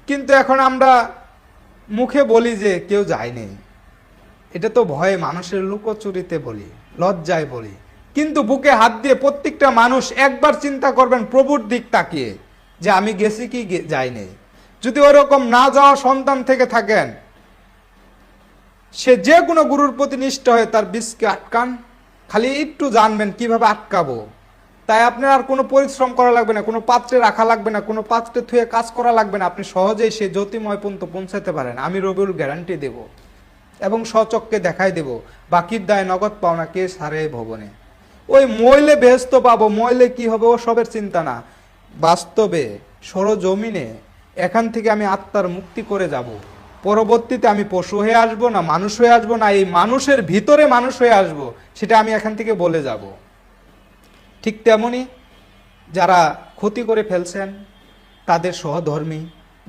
কিন্তু এখন আমরা মুখে বলি যে কেউ যায়নি, এটা তো ভয়ে মানুষের লুকোচুরিতে বলি, লজ্জায় বলি। কিন্তু বুকে হাত দিয়ে প্রত্যেকটা মানুষ একবার চিন্তা করবেন প্রভুর দিক তাকিয়ে, যে আমি গেছি কি যাইনি। যদি ওরকম না যাওয়া সন্তান থেকে থাকেন, সে যে কোনো গুরুর প্রতি নিষ্ঠ হয়ে তার বীজকে আটকান। খালি একটু জানবেন কিভাবে আটকাবো, তাই আপনার আর কোনো পরিশ্রম করা লাগবে না, কোনো পাত্রে রাখা লাগবে না, কোনো পাত্রে থুয়ে কাজ করা লাগবে না। আপনি সহজেই সে জ্যোতিময় পর্যন্ত পৌঁছাতে পারেন, আমি রবিউল গ্যারান্টি দেব এবং স্বচক্ষে দেখাই দেব। বাকির দায় নগদ পাওনা কে সারে ভবনে। ওই মইলে বেহেস্ত পাবো, মইলে কি হবে ও সবের চিন্তা না। বাস্তবে সরজমিনে এখান থেকে আমি আত্মার মুক্তি করে যাব। পরবর্তীতে আমি পশু হয়ে আসবো না মানুষ হয়ে আসবো, না এই মানুষের ভিতরে মানুষ হয়ে আসবো, সেটা আমি এখান থেকে বলে যাব। ঠিক তেমনি যারা ক্ষতি করে ফেলছেন তাদের সহধর্মী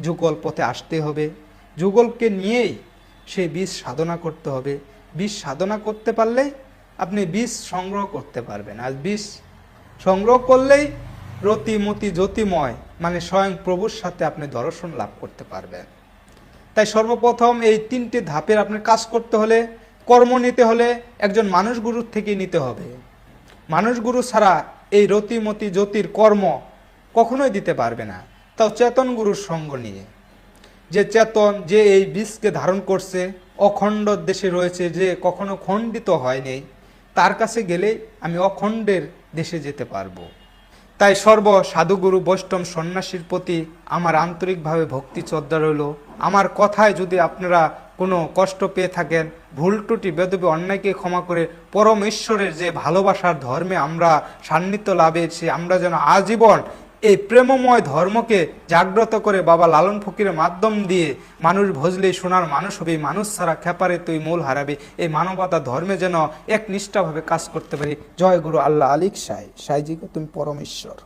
যুগল পথে আসতে হবে। যুগলকে নিয়েই সেই বীজ সাধনা করতে হবে। বীজ সাধনা করতে পারলেই আপনি বীজ সংগ্রহ করতে পারবেন। আর বীজ সংগ্রহ করলেই রতিমতি জ্যোতিময় মানে স্বয়ং প্রভুর সাথে আপনি দর্শন লাভ করতে পারবেন। তাই সর্বপ্রথম এই তিনটি ধাপের আপনার কাজ করতে হলে, কর্ম নিতে হলে একজন মানুষ গুরুর থেকে নিতে হবে। মানুষ গুরু ছাড়া এই রতিমতি জ্যোতির কর্ম কখনোই দিতে পারবে না, তাও চেতন গুরুর সঙ্গ নিয়ে। যে চেতন, যে এই বীজকে ধারণ করছে, অখণ্ড দেশে রয়েছে, যে কখনো খণ্ডিত হয়নি, তার কাছে গেলেই আমি অখণ্ডের দেশে যেতে পারবো। তাই সর্ব সাধুগুরু বৈষ্ণব সন্ন্যাসীর প্রতি আমার আন্তরিকভাবে ভক্তি শ্রদ্ধা রইল। আমার কথায় যদি আপনারা কোনো কষ্ট পেয়ে থাকেন, ভুল ত্রুটি বেদবে অন্যায়কে ক্ষমা করে পরম ঈশ্বরের যে ভালোবাসার ধর্মে আমরা সান্নিধ্য লাভের, সে আমরা যেন আজীবন এই প্রেমময় ধর্মকে জাগ্রত করে বাবা লালন ফকিরের মাধ্যম দিয়ে মানুষ ভজলেই সোনার মানুষ হবে, মানুষ ছাড়া খেপারে তুই মূল হারাবে, এই মানবতা ধর্মে যেন একনিষ্ঠাভাবে কাজ করতে পারি। জয় গুরু আল্লাহ আলিক সাই সাইজিকে তুমি পরমেশ্বর।